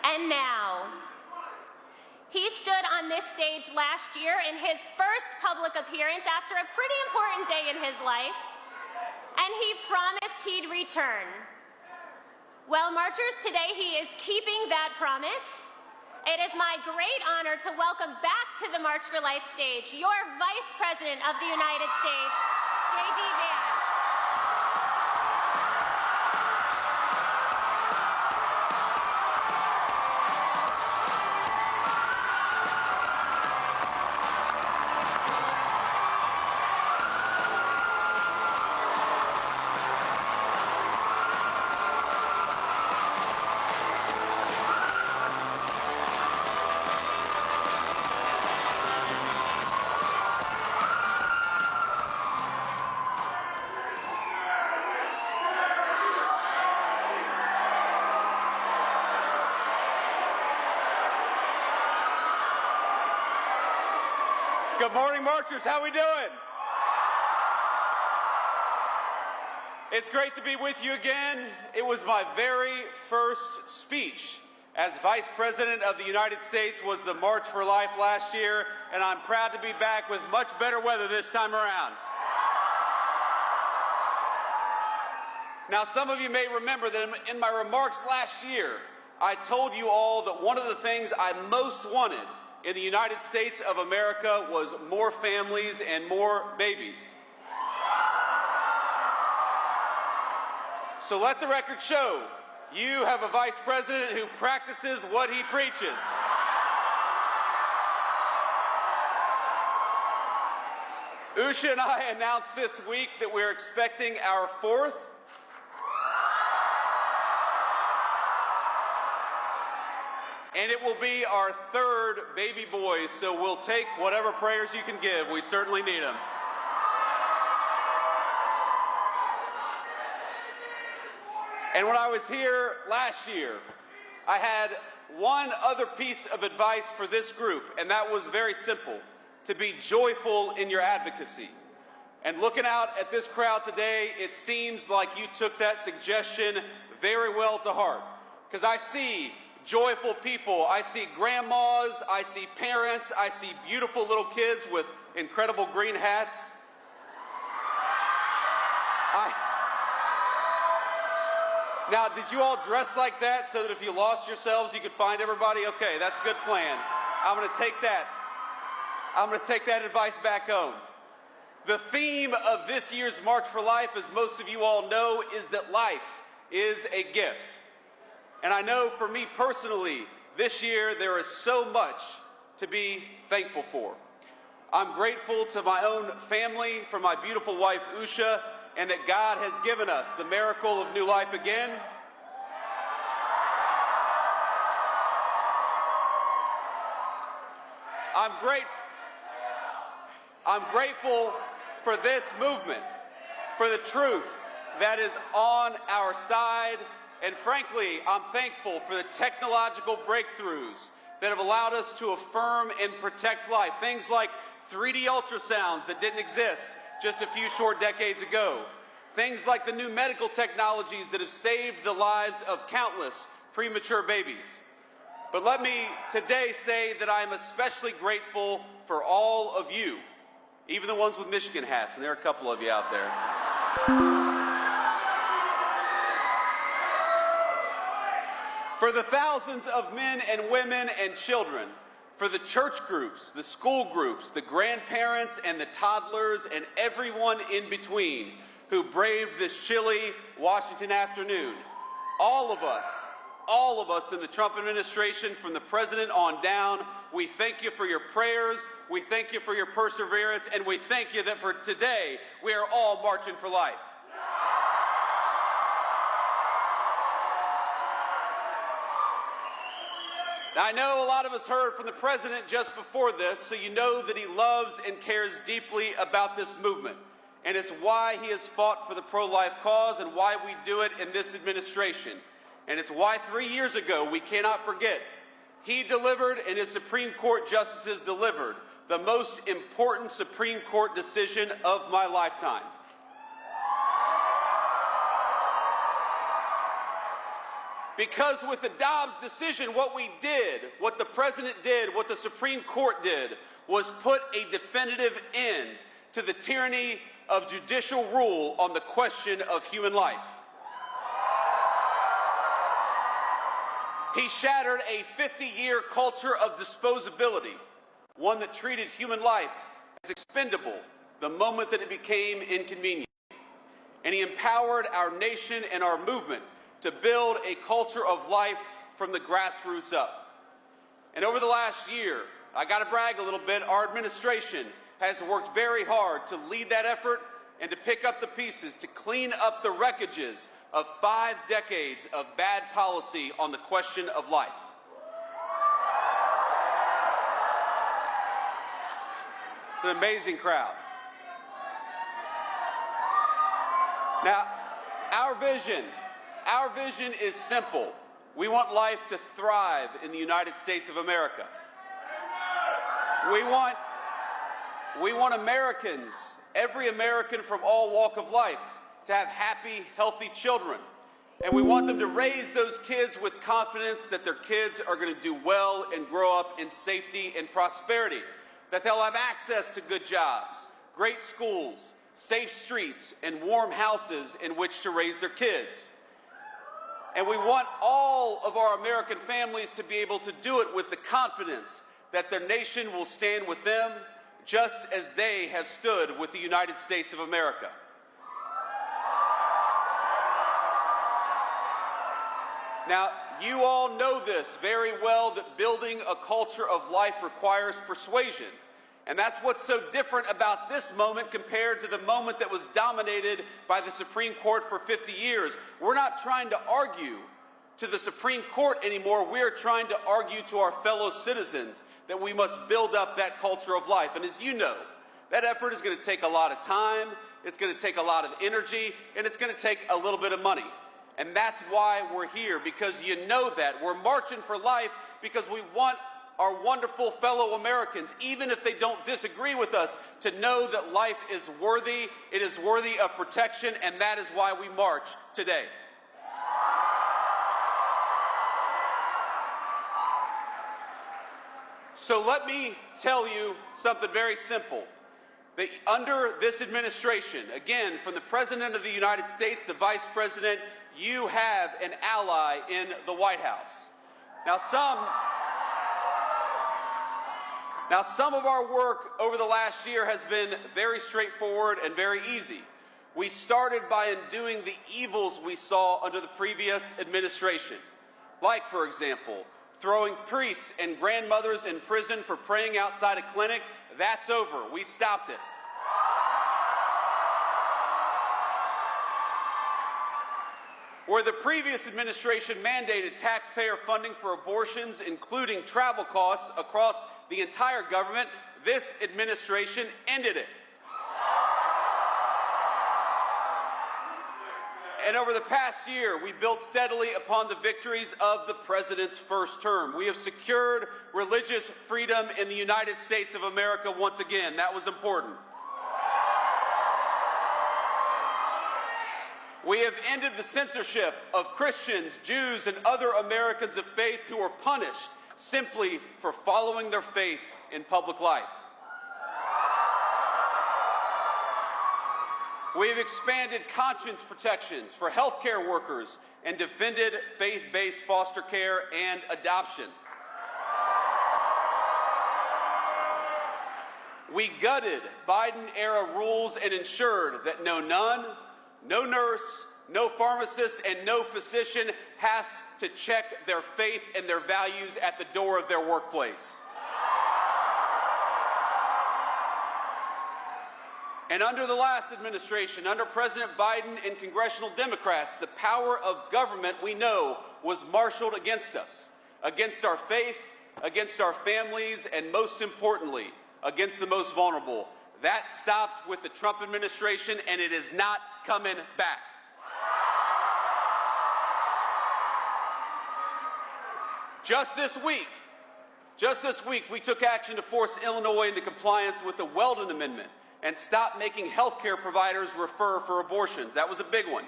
And now, he stood on this stage last year in his first public appearance after a pretty important day in his life, and he promised he'd return. Well, marchers, today he is keeping that promise. It is my great honor to welcome back to the March for Life stage your Vice President of the United States, JD Vance. Good morning, marchers. How we doing? It's great to be with you again. It was my very first speech as Vice President of the United States was the March for Life last year, and I'm proud to be back with much better weather this time around. Now, some of you may remember that in my remarks last year, I told you all that one of the things I most wanted in the United States of America was more families and more babies. So let the record show, you have a vice president who practices what he preaches. Usha and I announced this week that we're expecting our fourth and it will be our third baby boy, so we'll take whatever prayers you can give. We certainly need them. And when I was here last year, I had one other piece of advice for this group, and that was very simple: to be joyful in your advocacy. And looking out at this crowd today, it seems like you took that suggestion very well to heart, because I see joyful people. I see grandmas, I see parents, I see beautiful little kids with incredible green hats. Now, did you all dress like that so that if you lost yourselves, you could find everybody? Okay, that's a good plan. I'm going to take that. I'm going to take that advice back home. The theme of this year's March for Life, as most of you all know, is that life is a gift. And I know for me personally, this year there is so much to be thankful for. I'm grateful to my own family, for my beautiful wife Usha, and that God has given us the miracle of new life again. I'm grateful for this movement, for the truth that is on our side. And frankly, I'm thankful for the technological breakthroughs that have allowed us to affirm and protect life. Things like 3D ultrasounds that didn't exist just a few short decades ago. Things like the new medical technologies that have saved the lives of countless premature babies. But let me today say that I am especially grateful for all of you, even the ones with Michigan hats, and there are a couple of you out there. For the thousands of men and women and children, for the church groups, the school groups, the grandparents and the toddlers and everyone in between who braved this chilly Washington afternoon. All of us in the Trump administration, from the president on down, we thank you for your prayers, we thank you for your perseverance, and we thank you that for today, we are all marching for life. Now, I know a lot of us heard from the president just before this, so you know that he loves and cares deeply about this movement. And it's why he has fought for the pro-life cause and why we do it in this administration. And it's why 3 years ago, we cannot forget, he delivered and his Supreme Court justices delivered the most important Supreme Court decision of my lifetime. Because with the Dobbs decision, what we did, what the President did, what the Supreme Court did, was put a definitive end to the tyranny of judicial rule on the question of human life. He shattered a 50-year culture of disposability, one that treated human life as expendable the moment that it became inconvenient. And he empowered our nation and our movement to build a culture of life from the grassroots up. And over the last year, I got to brag a little bit, our administration has worked very hard to lead that effort and to pick up the pieces, to clean up the wreckages of 5 decades of bad policy on the question of life. It's an amazing crowd. Now, our vision is simple. We want life to thrive in the United States of America. We want Americans, every American from all walk of life, to have happy, healthy children. And we want them to raise those kids with confidence that their kids are going to do well and grow up in safety and prosperity, that they'll have access to good jobs, great schools, safe streets, and warm houses in which to raise their kids. And we want all of our American families to be able to do it with the confidence that their nation will stand with them just as they have stood with the United States of America. Now, you all know this very well, that building a culture of life requires persuasion. And that's what's so different about this moment compared to the moment that was dominated by the Supreme Court for 50 years. We're not trying to argue to the Supreme Court anymore. We're trying to argue to our fellow citizens that we must build up that culture of life. And as you know, that effort is going to take a lot of time, it's going to take a lot of energy, and it's going to take a little bit of money. And that's why we're here, because you know that. We're marching for life because we want our wonderful fellow Americans, even if they don't disagree with us, to know that life is worthy, it is worthy of protection, and that is why we march today. So let me tell you something very simple. That under this administration, again, from the President of the United States, the Vice President, you have an ally in the White House. Now, some of our work over the last year has been very straightforward and very easy. We started by undoing the evils we saw under the previous administration. Like, for example, throwing priests and grandmothers in prison for praying outside a clinic. That's over. We stopped it. Where the previous administration mandated taxpayer funding for abortions, including travel costs across the entire government, this administration ended it. And over the past year, we built steadily upon the victories of the President's first term. We have secured religious freedom in the United States of America once again. That was important. We have ended the censorship of Christians, Jews, and other Americans of faith who are punished simply for following their faith in public life. We have expanded conscience protections for healthcare workers and defended faith-based foster care and adoption. We gutted Biden-era rules and ensured that no nun, no nurse, no pharmacist, and no physician has to check their faith and their values at the door of their workplace. And under the last administration, under President Biden and congressional Democrats, the power of government, we know, was marshaled against us, against our faith, against our families, and most importantly, against the most vulnerable. That stopped with the Trump administration, and it is not coming back. Just this week, we took action to force Illinois into compliance with the Weldon Amendment and stop making health care providers refer for abortions. That was a big one.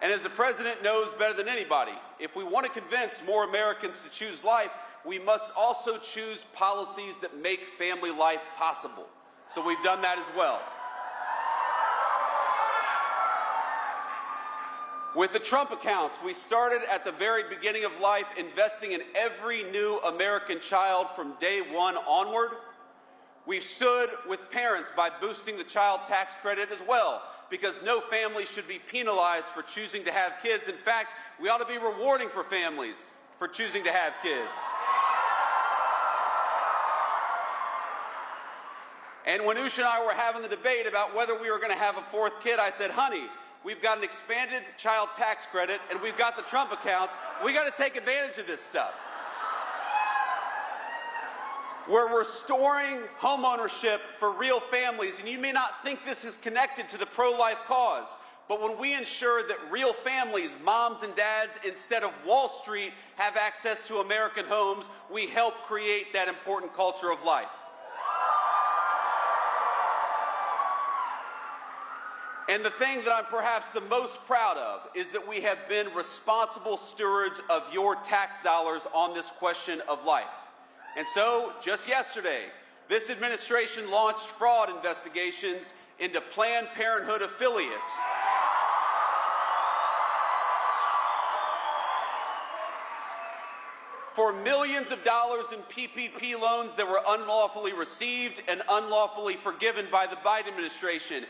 And as the president knows better than anybody, if we want to convince more Americans to choose life, we must also choose policies that make family life possible. So we've done that as well. With the Trump accounts, we started at the very beginning of life, investing in every new American child from day one onward. We've stood with parents by boosting the child tax credit as well, because no family should be penalized for choosing to have kids. In fact, we ought to be rewarding for families for choosing to have kids. And when Usha and I were having the debate about whether we were going to have a fourth kid, I said, honey, we've got an expanded child tax credit and we've got the Trump accounts. We got to take advantage of this stuff. We're restoring homeownership for real families, and you may not think this is connected to the pro-life cause, but when we ensure that real families, moms and dads, instead of Wall Street, have access to American homes, we help create that important culture of life. And the thing that I'm perhaps the most proud of is that we have been responsible stewards of your tax dollars on this question of life. And so, just yesterday, this administration launched fraud investigations into Planned Parenthood affiliates. For millions of dollars in PPP loans that were unlawfully received and unlawfully forgiven by the Biden administration.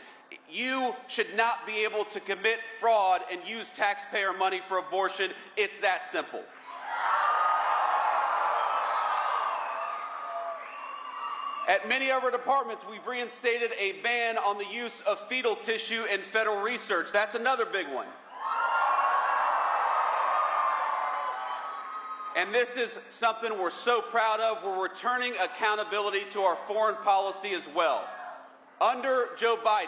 You should not be able to commit fraud and use taxpayer money for abortion. It's that simple. At many of our departments, we've reinstated a ban on the use of fetal tissue in federal research. That's another big one. And this is something we're so proud of. We're returning accountability to our foreign policy as well. Under Joe Biden,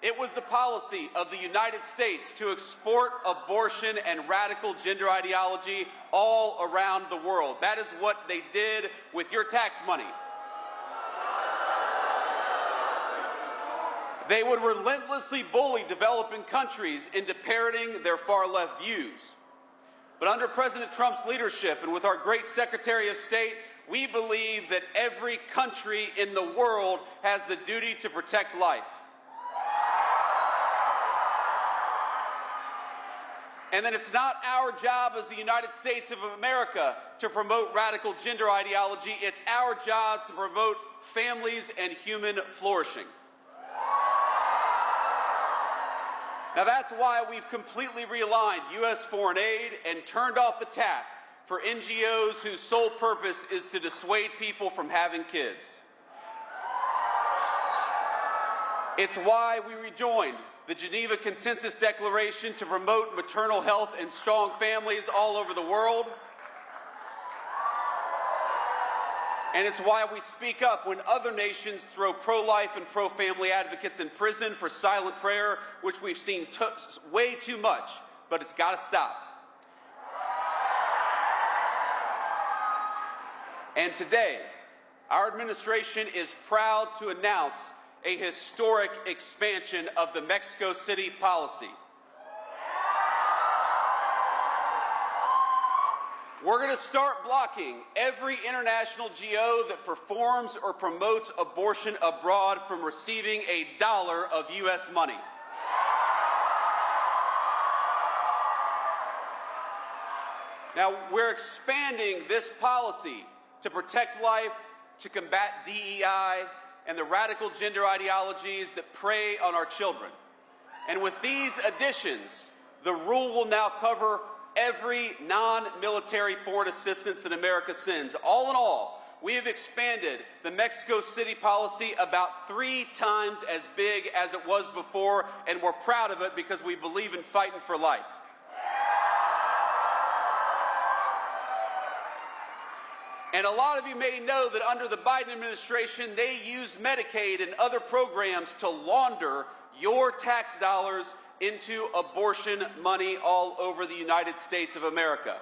it was the policy of the United States to export abortion and radical gender ideology all around the world. That is what they did with your tax money. They would relentlessly bully developing countries into parroting their far-left views. But under President Trump's leadership and with our great Secretary of State, we believe that every country in the world has the duty to protect life. And that it's not our job as the United States of America to promote radical gender ideology. It's our job to promote families and human flourishing. Now that's why we've completely realigned U.S. foreign aid and turned off the tap for NGOs whose sole purpose is to dissuade people from having kids. It's why we rejoined the Geneva Consensus Declaration to promote maternal health and strong families all over the world. And it's why we speak up when other nations throw pro-life and pro-family advocates in prison for silent prayer, which we've seen way too much, but it's got to stop. And today, our administration is proud to announce a historic expansion of the Mexico City policy. We're going to start blocking every international GO that performs or promotes abortion abroad from receiving $1 of U.S. money. Now, we're expanding this policy to protect life, to combat DEI, and the radical gender ideologies that prey on our children. And with these additions, the rule will now cover every non-military foreign assistance that America sends. All in all, we have expanded the Mexico City policy about 3 times as big as it was before, and we're proud of it because we believe in fighting for life. And a lot of you may know that under the Biden administration, they use Medicaid and other programs to launder your tax dollars into abortion money all over the United States of America.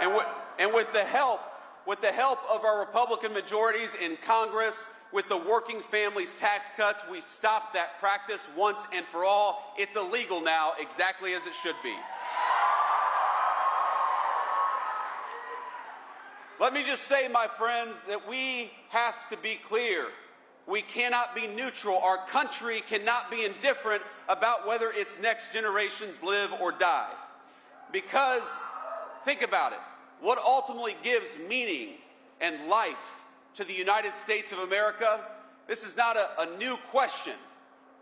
And with the help of our Republican majorities in Congress, with the working families tax cuts, we stopped that practice once and for all. It's illegal now, exactly as it should be. Let me just say, my friends, that we have to be clear. We cannot be neutral. Our country cannot be indifferent about whether its next generations live or die. Because, think about it, what ultimately gives meaning and life to the United States of America, this is not a new question.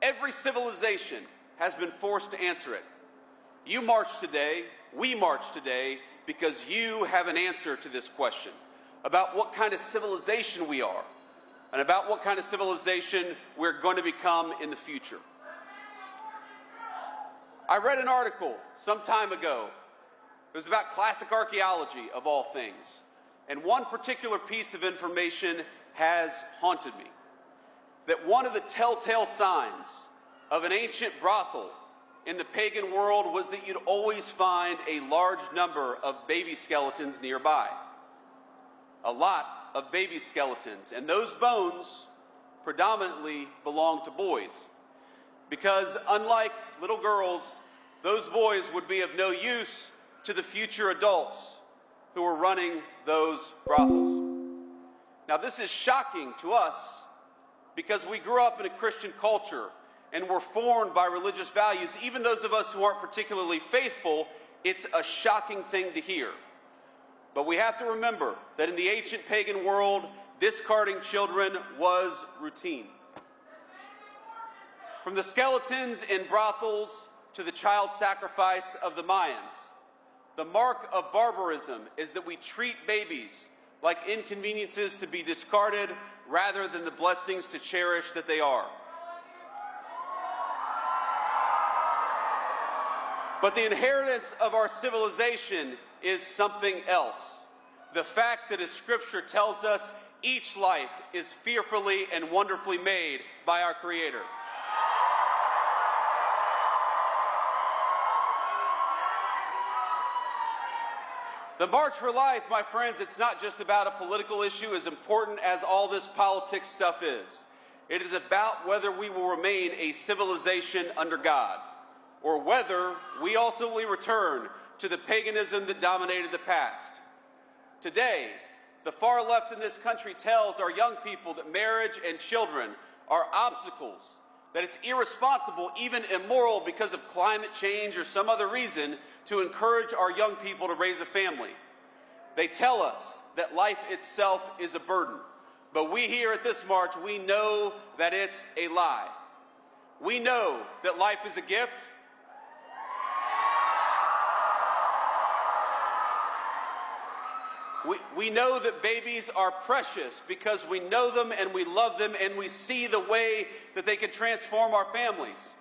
Every civilization has been forced to answer it. You march today, we march today, because you have an answer to this question about what kind of civilization we are and about what kind of civilization we're going to become in the future. I read an article some time ago. It was about classic archaeology, of all things. And one particular piece of information has haunted me. That one of the telltale signs of an ancient brothel in the pagan world was that you'd always find a large number of baby skeletons nearby. A lot of baby skeletons. And those bones predominantly belong to boys. Because unlike little girls, those boys would be of no use to the future adults who are running those brothels. Now, this is shocking to us because we grew up in a Christian culture and were formed by religious values. Even those of us who aren't particularly faithful, it's a shocking thing to hear. But we have to remember that in the ancient pagan world, discarding children was routine. From the skeletons in brothels to the child sacrifice of the Mayans, the mark of barbarism is that we treat babies like inconveniences to be discarded rather than the blessings to cherish that they are. But the inheritance of our civilization is something else. The fact that, as Scripture tells us, each life is fearfully and wonderfully made by our Creator. The March for Life, my friends, it's not just about a political issue as important as all this politics stuff is. It is about whether we will remain a civilization under God, or whether we ultimately return to the paganism that dominated the past. Today, the far left in this country tells our young people that marriage and children are obstacles, that it's irresponsible, even immoral because of climate change or some other reason, to encourage our young people to raise a family. They tell us that life itself is a burden. But we here at this march, we know that it's a lie. We know that life is a gift. We know that babies are precious because we know them and we love them and we see the way that they can transform our families.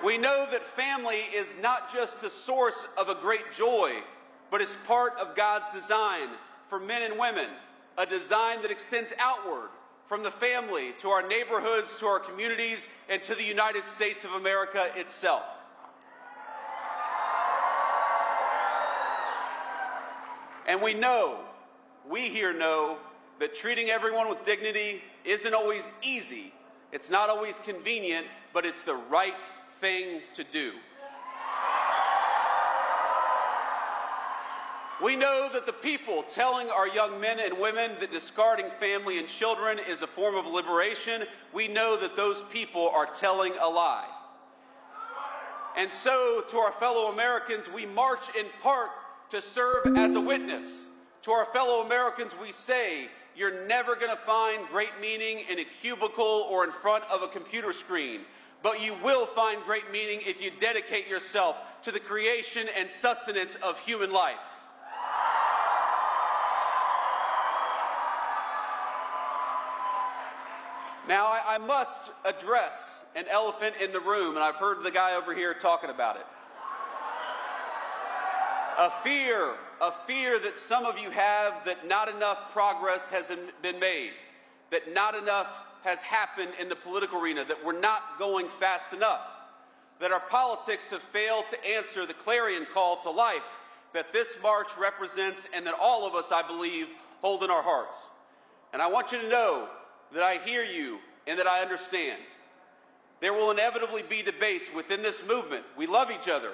We know that family is not just the source of a great joy, but it's part of God's design for men and women, a design that extends outward from the family to our neighborhoods, to our communities, and to the United States of America itself. And we here know, that treating everyone with dignity isn't always easy. It's not always convenient, but it's the right thing to do. We know that the people telling our young men and women that discarding family and children is a form of liberation, we know that those people are telling a lie. And so, to our fellow Americans, we march in part to serve as a witness. To our fellow Americans, we say, you're never going to find great meaning in a cubicle or in front of a computer screen, but you will find great meaning if you dedicate yourself to the creation and sustenance of human life. Now, I must address an elephant in the room, and I've heard the guy over here talking about it. A fear that some of you have that not enough progress has been made, that not enough has happened in the political arena, that we're not going fast enough, that our politics have failed to answer the clarion call to life that this march represents, and that all of us, I believe, hold in our hearts. And I want you to know that I hear you and that I understand. There will inevitably be debates within this movement. We love each other,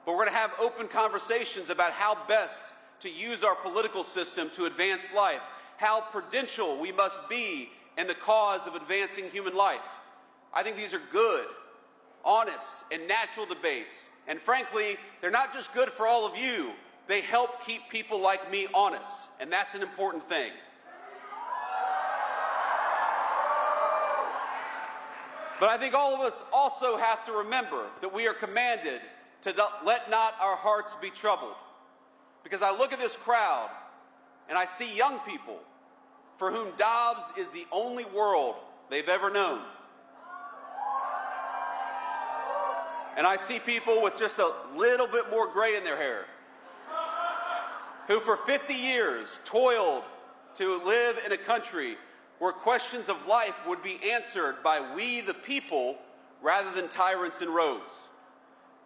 but we're going to have open conversations about how best to use our political system to advance life, how prudential we must be in the cause of advancing human life. I think these are good, honest, and natural debates. And frankly, they're not just good for all of you, they help keep people like me honest, and that's an important thing. But I think all of us also have to remember that we are commanded to let not our hearts be troubled. Because I look at this crowd and I see young people for whom Dobbs is the only world they've ever known. And I see people with just a little bit more gray in their hair, who for 50 years toiled to live in a country where questions of life would be answered by we the people rather than tyrants in robes.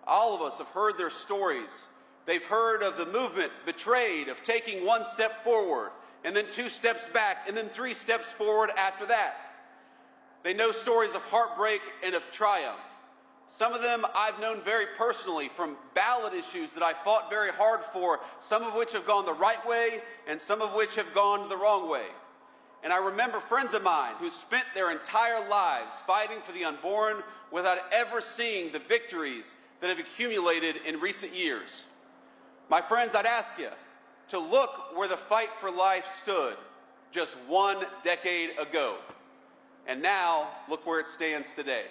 All of us have heard their stories. They've heard of the movement betrayed, of taking one step forward, and then 2 steps back, and then 3 steps forward after that. They know stories of heartbreak and of triumph. Some of them I've known very personally from ballot issues that I fought very hard for, some of which have gone the right way, and some of which have gone the wrong way. And I remember friends of mine who spent their entire lives fighting for the unborn without ever seeing the victories that have accumulated in recent years. My friends, I'd ask you to look where the fight for life stood just 1 decade ago. And now, look where it stands today.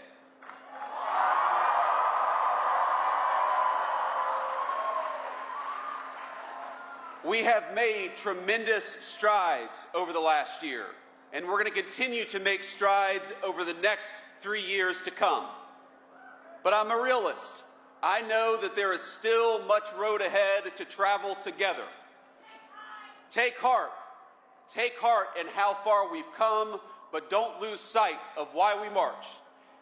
We have made tremendous strides over the last year, and we're going to continue to make strides over the next 3 years to come. But I'm a realist. I know that there is still much road ahead to travel together. Take heart. Take heart in how far we've come, but don't lose sight of why we march.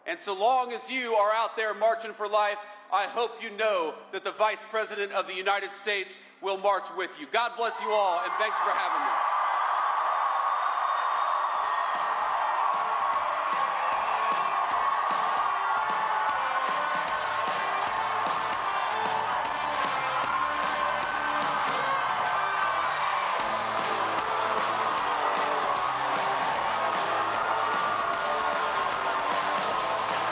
And so long as you are out there marching for life, I hope you know that the Vice President of the United States will march with you. God bless you all, and thanks for having me.